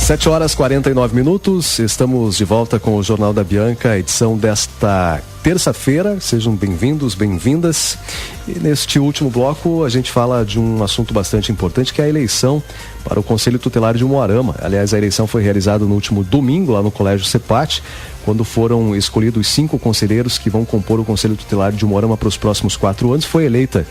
7h49, estamos de volta com o Jornal da Bianca, edição desta terça-feira. Sejam bem-vindos, bem-vindas. E neste último bloco a gente fala de um assunto bastante importante, que é a eleição para o Conselho Tutelar de Umuarama. Aliás, a eleição foi realizada no último domingo lá no Colégio Cepate, quando foram escolhidos 5 conselheiros que vão compor o Conselho Tutelar de Umuarama para os próximos 4 anos. Foi eleita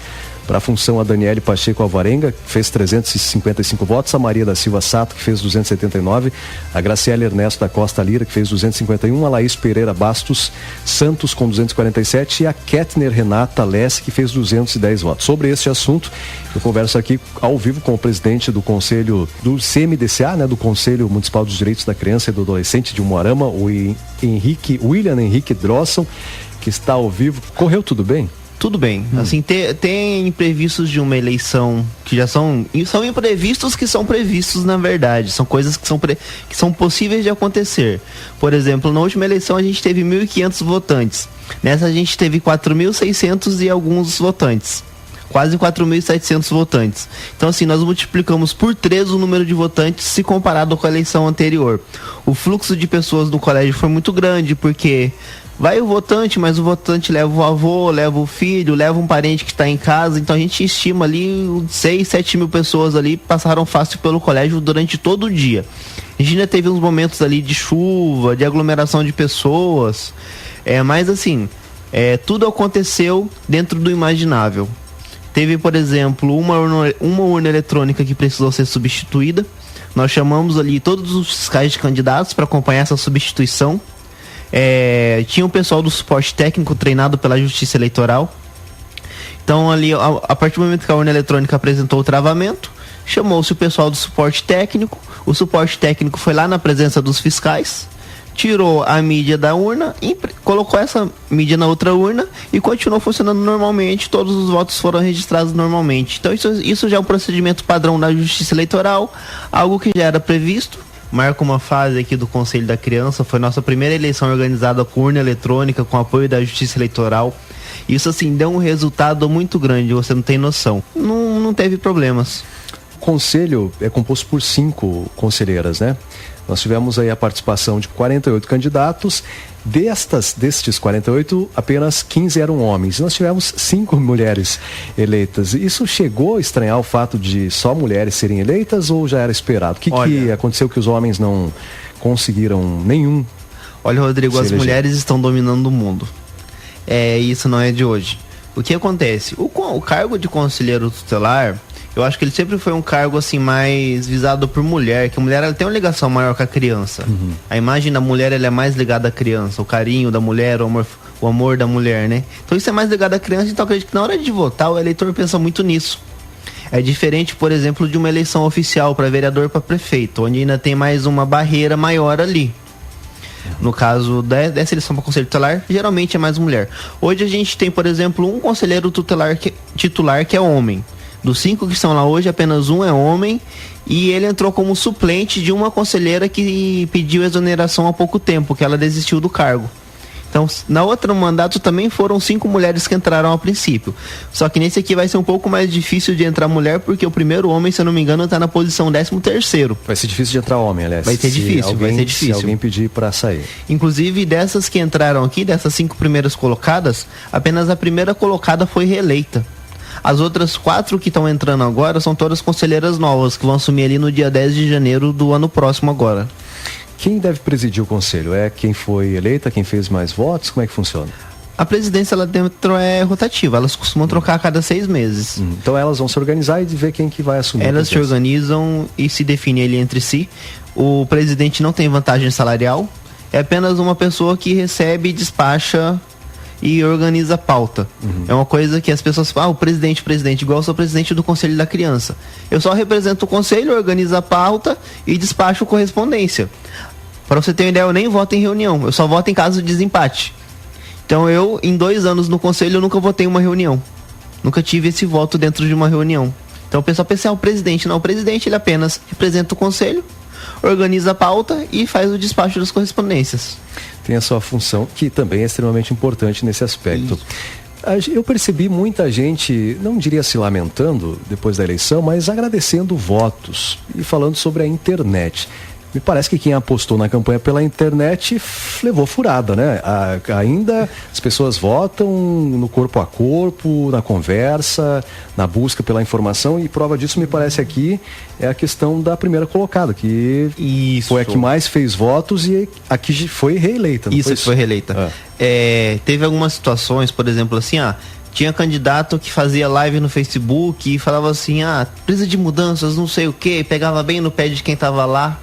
para a função a Daniele Pacheco Alvarenga, que fez 355 votos, a Maria da Silva Sato, que fez 279, a Graciela Ernesto da Costa Lira, que fez 251, a Laís Pereira Bastos Santos, com 247, e a Ketner Renata Lesse, que fez 210 votos. Sobre este assunto, eu converso aqui ao vivo com o presidente do Conselho do CMDCA, do Conselho Municipal dos Direitos da Criança e do Adolescente de Umuarama, o William Henrique Drosson, que está ao vivo. Correu tudo bem? Tudo bem. Assim, tem imprevistos de uma eleição que já são imprevistos que são previstos, na verdade. São coisas que são possíveis de acontecer. Por exemplo, na última eleição a gente teve 1.500 votantes. Nessa a gente teve 4.600 e alguns votantes. Quase 4.700 votantes. Então, assim, nós multiplicamos por 3 o número de votantes se comparado com a eleição anterior. O fluxo de pessoas no colégio foi muito grande, porque vai o votante, mas o votante leva o avô, leva o filho, leva um parente que está em casa. Então a gente estima ali 6, 7 mil pessoas ali passaram fácil pelo colégio durante todo o dia. A gente ainda teve uns momentos ali de chuva, de aglomeração de pessoas. Mas assim, tudo aconteceu dentro do imaginável. Teve, por exemplo, uma urna eletrônica que precisou ser substituída. Nós chamamos ali todos os fiscais de candidatos para acompanhar essa substituição. Tinha o pessoal do suporte técnico treinado pela Justiça Eleitoral. Então ali, a partir do momento que a urna eletrônica apresentou o travamento, chamou-se o pessoal do suporte técnico. O suporte técnico foi lá na presença dos fiscais, tirou a mídia da urna, colocou essa mídia na outra urna e continuou funcionando normalmente. Todos os votos foram registrados normalmente. Então isso já é um procedimento padrão da Justiça Eleitoral, algo que já era previsto. Marca uma fase aqui do Conselho da Criança. Foi nossa primeira eleição organizada com urna eletrônica, com apoio da Justiça Eleitoral. Isso, assim, deu um resultado muito grande, você não tem noção. Não teve problemas. O Conselho é composto por 5 conselheiras, né? Nós tivemos aí a participação de 48 candidatos. Destes 48, apenas 15 eram homens. Nós tivemos 5 mulheres eleitas. Isso chegou a estranhar o fato de só mulheres serem eleitas ou já era esperado? O que aconteceu que os homens não conseguiram nenhum? Olha, Rodrigo, as mulheres estão dominando o mundo. Isso não é de hoje. O que acontece? O cargo de conselheiro tutelar, eu acho que ele sempre foi um cargo assim mais visado por mulher, que a mulher ela tem uma ligação maior com a criança. A imagem da mulher ela é mais ligada à criança, o carinho da mulher, o amor da mulher, né? Então isso é mais ligado à criança, então eu acredito que na hora de votar o eleitor pensa muito nisso. É diferente, por exemplo, de uma eleição oficial para vereador, para prefeito, onde ainda tem mais uma barreira maior ali. No caso dessa eleição para conselho tutelar, geralmente é mais mulher. Hoje a gente tem, por exemplo, um conselheiro titular que é homem. Dos 5 que estão lá hoje, apenas um é homem, e ele entrou como suplente de uma conselheira que pediu exoneração há pouco tempo, que ela desistiu do cargo. Então, na outra mandato também foram 5 mulheres que entraram a princípio. Só que nesse aqui vai ser um pouco mais difícil de entrar mulher, porque o primeiro homem, se eu não me engano, está na posição 13º. Vai ser difícil de entrar homem, aliás. Vai ser difícil. Se alguém pedir para sair. Inclusive, dessas que entraram aqui, dessas 5 primeiras colocadas, apenas a primeira colocada foi reeleita. As outras 4 que estão entrando agora são todas conselheiras novas, que vão assumir ali no dia 10 de janeiro do ano próximo agora. Quem deve presidir o conselho? É quem foi eleita, quem fez mais votos? Como é que funciona? A presidência lá dentro é rotativa, elas costumam trocar a cada 6 meses. Então elas vão se organizar e ver quem que vai assumir. Elas se organizam e se definem ali entre si. O presidente não tem vantagem salarial, é apenas uma pessoa que recebe, despacha e organiza a pauta. É uma coisa que as pessoas falam, o presidente, igual eu sou presidente do Conselho da Criança. Eu só represento o conselho, organizo a pauta e despacho correspondência. Para você ter uma ideia, eu nem voto em reunião, eu só voto em caso de desempate. Então eu, em 2 anos no conselho, eu nunca votei em uma reunião. Nunca tive esse voto dentro de uma reunião. Então o pessoal pensa, o presidente. Não, o presidente ele apenas representa o conselho, organiza a pauta e faz o despacho das correspondências. Tem a sua função, que também é extremamente importante nesse aspecto. Eu percebi muita gente, não diria se lamentando depois da eleição, mas agradecendo votos e falando sobre a internet. Me parece que quem apostou na campanha pela internet levou furada, né? Ainda as pessoas votam no corpo a corpo, na conversa, na busca pela informação, e prova disso, me parece aqui, é a questão da primeira colocada, que foi a que mais fez votos e a que foi reeleita. Isso, foi reeleita. Teve algumas situações, por exemplo, assim, tinha candidato que fazia live no Facebook e falava assim, precisa de mudanças, não sei o quê, pegava bem no pé de quem tava lá.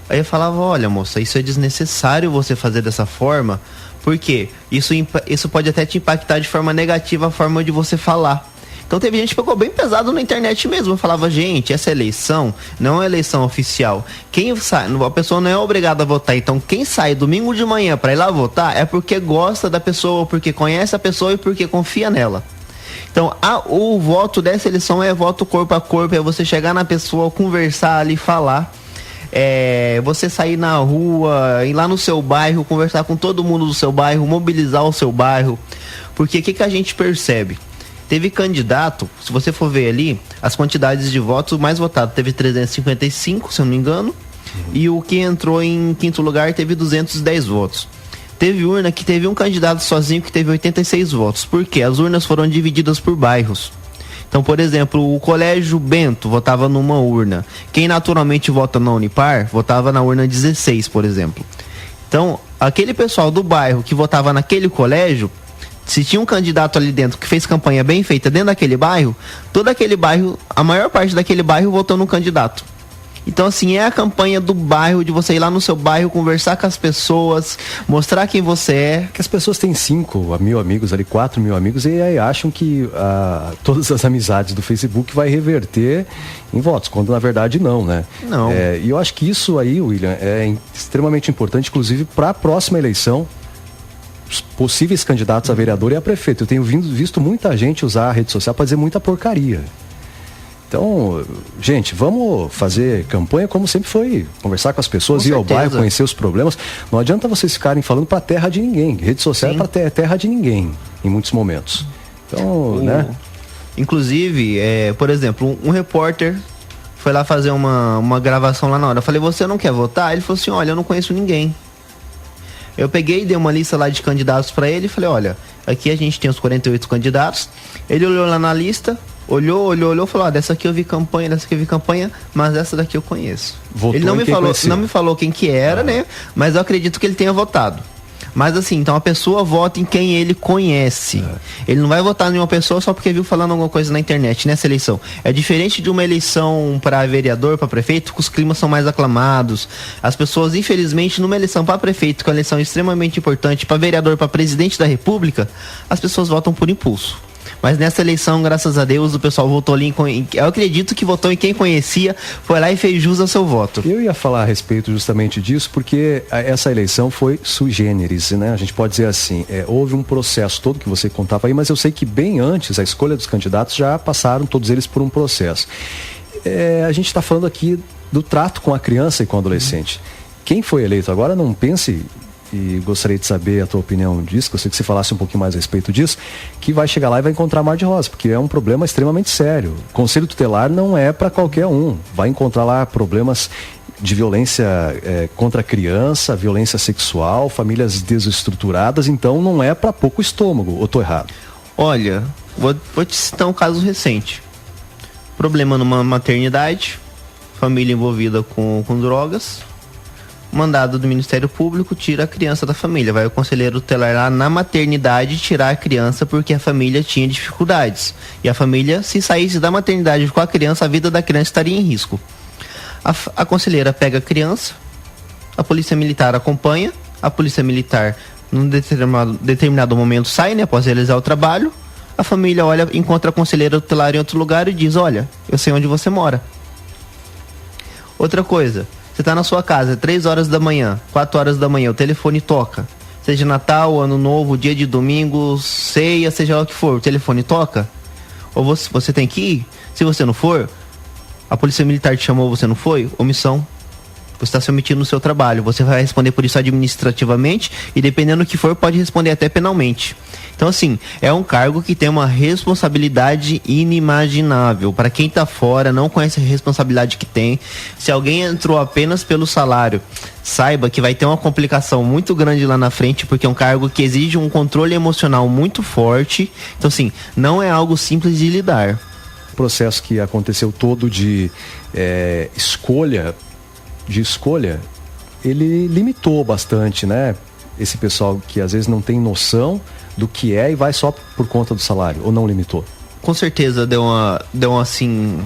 Aí eu falava, olha moça, isso é desnecessário você fazer dessa forma, porque isso pode até te impactar de forma negativa a forma de você falar. Então teve gente que pegou bem pesado na internet mesmo. Eu falava, gente, essa eleição não é eleição oficial. Quem sai, a pessoa não é obrigada a votar. Então quem sai domingo de manhã para ir lá votar é porque gosta da pessoa, porque conhece a pessoa e porque confia nela. Então o voto dessa eleição é voto corpo a corpo, é você chegar na pessoa, conversar ali, falar. Você sair na rua, ir lá no seu bairro, conversar com todo mundo do seu bairro, mobilizar o seu bairro. Porque o que a gente percebe? Teve candidato, se você for ver ali, as quantidades de votos, o mais votado teve 355, se eu não me engano, e o que entrou em quinto lugar teve 210 votos. Teve urna que teve um candidato sozinho que teve 86 votos. Por quê? As urnas foram divididas por bairros. Então, por exemplo, o Colégio Bento votava numa urna. Quem naturalmente vota na Unipar, votava na urna 16, por exemplo. Então, aquele pessoal do bairro que votava naquele colégio, se tinha um candidato ali dentro que fez campanha bem feita dentro daquele bairro, todo aquele bairro, a maior parte daquele bairro votou no candidato. Então, assim, é a campanha do bairro, de você ir lá no seu bairro, conversar com as pessoas, mostrar quem você é. Que as pessoas têm 5.000 amigos ali, 4.000 amigos, e aí acham que todas as amizades do Facebook vai reverter em votos, quando na verdade não, né? Não. E eu acho que isso aí, William, é extremamente importante, inclusive para a próxima eleição, os possíveis candidatos a vereador e a prefeito. Eu tenho visto muita gente usar a rede social para dizer muita porcaria. Então, gente, vamos fazer campanha como sempre foi, conversar com as pessoas, ir ao bairro, conhecer os problemas. Não adianta vocês ficarem falando para terra de ninguém. Rede social é para terra de ninguém, em muitos momentos. Então, né? Inclusive, por exemplo, um repórter foi lá fazer uma gravação lá na hora. Eu falei, você não quer votar? Ele falou assim, olha, eu não conheço ninguém. Eu peguei e dei uma lista lá de candidatos para ele e falei, olha, aqui a gente tem os 48 candidatos. Ele olhou lá na lista, olhou, falou, dessa aqui eu vi campanha, mas essa daqui eu conheço. Votou. Ele não me falou quem que era, né? Mas eu acredito que ele tenha votado. Mas assim, então a pessoa vota em quem ele conhece. Ele não vai votar em uma pessoa só porque viu falando alguma coisa na internet nessa eleição. É diferente de uma eleição para vereador, para prefeito, que os climas são mais aclamados. As pessoas, infelizmente, numa eleição para prefeito, que é uma eleição extremamente importante, para vereador, para presidente da república, as pessoas votam por impulso. Mas nessa eleição, graças a Deus, o pessoal votou ali eu acredito que votou em quem conhecia, foi lá e fez jus ao seu voto. Eu ia falar a respeito justamente disso, porque essa eleição foi sui generis, né? A gente pode dizer assim, houve um processo todo que você contava aí, mas eu sei que bem antes, a escolha dos candidatos já passaram todos eles por um processo. A gente está falando aqui do trato com a criança e com o adolescente. Quem foi eleito agora, não pense... E gostaria de saber a tua opinião disso, que eu sei que você falasse um pouquinho mais a respeito disso, que vai chegar lá e vai encontrar mar de rosa, porque é um problema extremamente sério. Conselho tutelar não é para qualquer um, vai encontrar lá problemas de violência contra a criança, violência sexual, famílias desestruturadas, então não é para pouco estômago, ou tô errado? Olha, vou te citar um caso recente. Problema numa maternidade, família envolvida com drogas. Mandado do Ministério Público, tira a criança da família. Vai o conselheiro tutelar lá na maternidade tirar a criança porque a família tinha dificuldades. E a família, se saísse da maternidade com a criança, a vida da criança estaria em risco. A conselheira pega a criança, a polícia militar acompanha, a polícia militar, num determinado momento, sai, né, após realizar o trabalho. A família olha, encontra a conselheira tutelar em outro lugar e diz, olha, eu sei onde você mora. Outra coisa... Você está na sua casa, 3 horas da manhã, 4 horas da manhã, o telefone toca. Seja Natal, Ano Novo, dia de domingo, ceia, seja lá o que for, o telefone toca. Ou você tem que ir. Se você não for, a polícia militar te chamou, você não foi, omissão. Você está se omitindo no seu trabalho. Você vai responder por isso administrativamente e, dependendo do que for, pode responder até penalmente. Então, assim, é um cargo que tem uma responsabilidade inimaginável. Para quem está fora, não conhece a responsabilidade que tem. Se alguém entrou apenas pelo salário, saiba que vai ter uma complicação muito grande lá na frente, porque é um cargo que exige um controle emocional muito forte. Então, assim, não é algo simples de lidar. O processo que aconteceu todo de escolha, ele limitou bastante, né? Esse pessoal que às vezes não tem noção do que é e vai só por conta do salário, ou não limitou? Com certeza deu uma assim...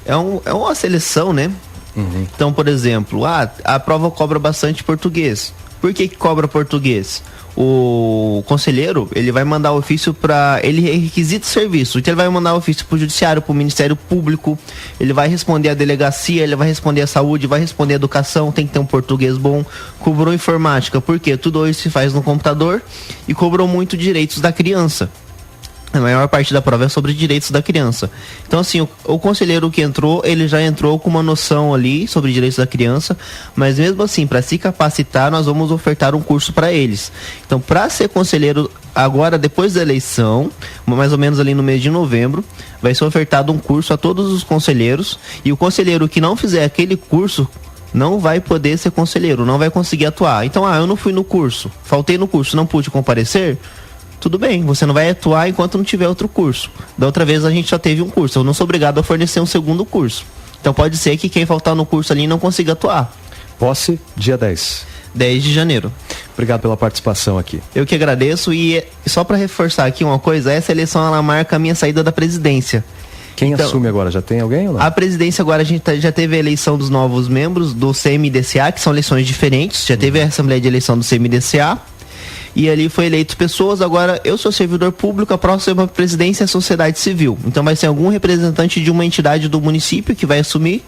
É uma seleção, né? Uhum. Então, por exemplo, a prova cobra bastante português. Por que cobra português? O conselheiro, ele vai mandar ofício para... Ele requisita o serviço. Então, ele vai mandar ofício para o judiciário, para o Ministério Público. Ele vai responder à delegacia, ele vai responder à saúde, vai responder à educação. Tem que ter um português bom. Cobrou informática, porque tudo hoje se faz no computador. E cobrou muito direitos da criança. A maior parte da prova é sobre direitos da criança. Então, assim, o conselheiro que entrou, ele já entrou com uma noção ali sobre direitos da criança, mas mesmo assim, para se capacitar, nós vamos ofertar um curso para eles. Então, para ser conselheiro agora, depois da eleição, mais ou menos ali no mês de novembro, vai ser ofertado um curso a todos os conselheiros, e o conselheiro que não fizer aquele curso não vai poder ser conselheiro, não vai conseguir atuar. Então, eu não fui no curso, faltei no curso, não pude comparecer. Tudo bem, você não vai atuar enquanto não tiver outro curso. Da outra vez a gente só teve um curso, eu não sou obrigado a fornecer um segundo curso. Então pode ser que quem faltar no curso ali não consiga atuar. Posse, dia 10. 10 de janeiro. Obrigado pela participação aqui. Eu que agradeço e só para reforçar aqui uma coisa, essa eleição ela marca a minha saída da presidência. Quem assume agora? Já tem alguém ou não? A presidência agora, a gente já teve a eleição dos novos membros do CMDCA, que são eleições diferentes. Já teve a Assembleia de Eleição do CMDCA. E ali foi eleito pessoas. Agora eu sou servidor público, a próxima presidência é a sociedade civil. Então vai ser algum representante de uma entidade do município que vai assumir.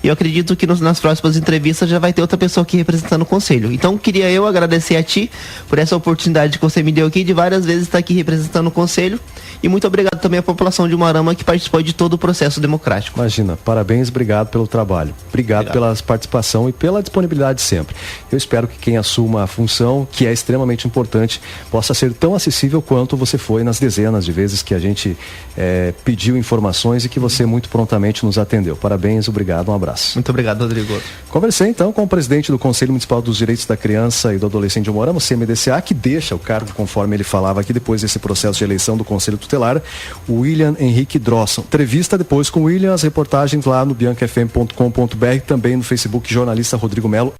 E eu acredito que nas próximas entrevistas já vai ter outra pessoa aqui representando o conselho. Então queria eu agradecer a ti por essa oportunidade que você me deu aqui de várias vezes estar aqui representando o conselho. E muito obrigado também à população de Umuarama que participou de todo o processo democrático. Imagina, parabéns, obrigado pelo trabalho. Obrigado pela participação e pela disponibilidade sempre. Eu espero que quem assuma a função, que é extremamente importante, possa ser tão acessível quanto você foi nas dezenas de vezes que a gente pediu informações e que você muito prontamente nos atendeu. Parabéns, obrigado, um abraço. Muito obrigado, Rodrigo. Conversei então com o presidente do Conselho Municipal dos Direitos da Criança e do Adolescente de Umuarama, o CMDCA, que deixa o cargo, conforme ele falava aqui, depois desse processo de eleição do Conselho Tutelar, o William Henrique Drosson. Entrevista depois com o William, as reportagens lá no biancafm.com.br, também no Facebook, jornalista Rodrigo Melo.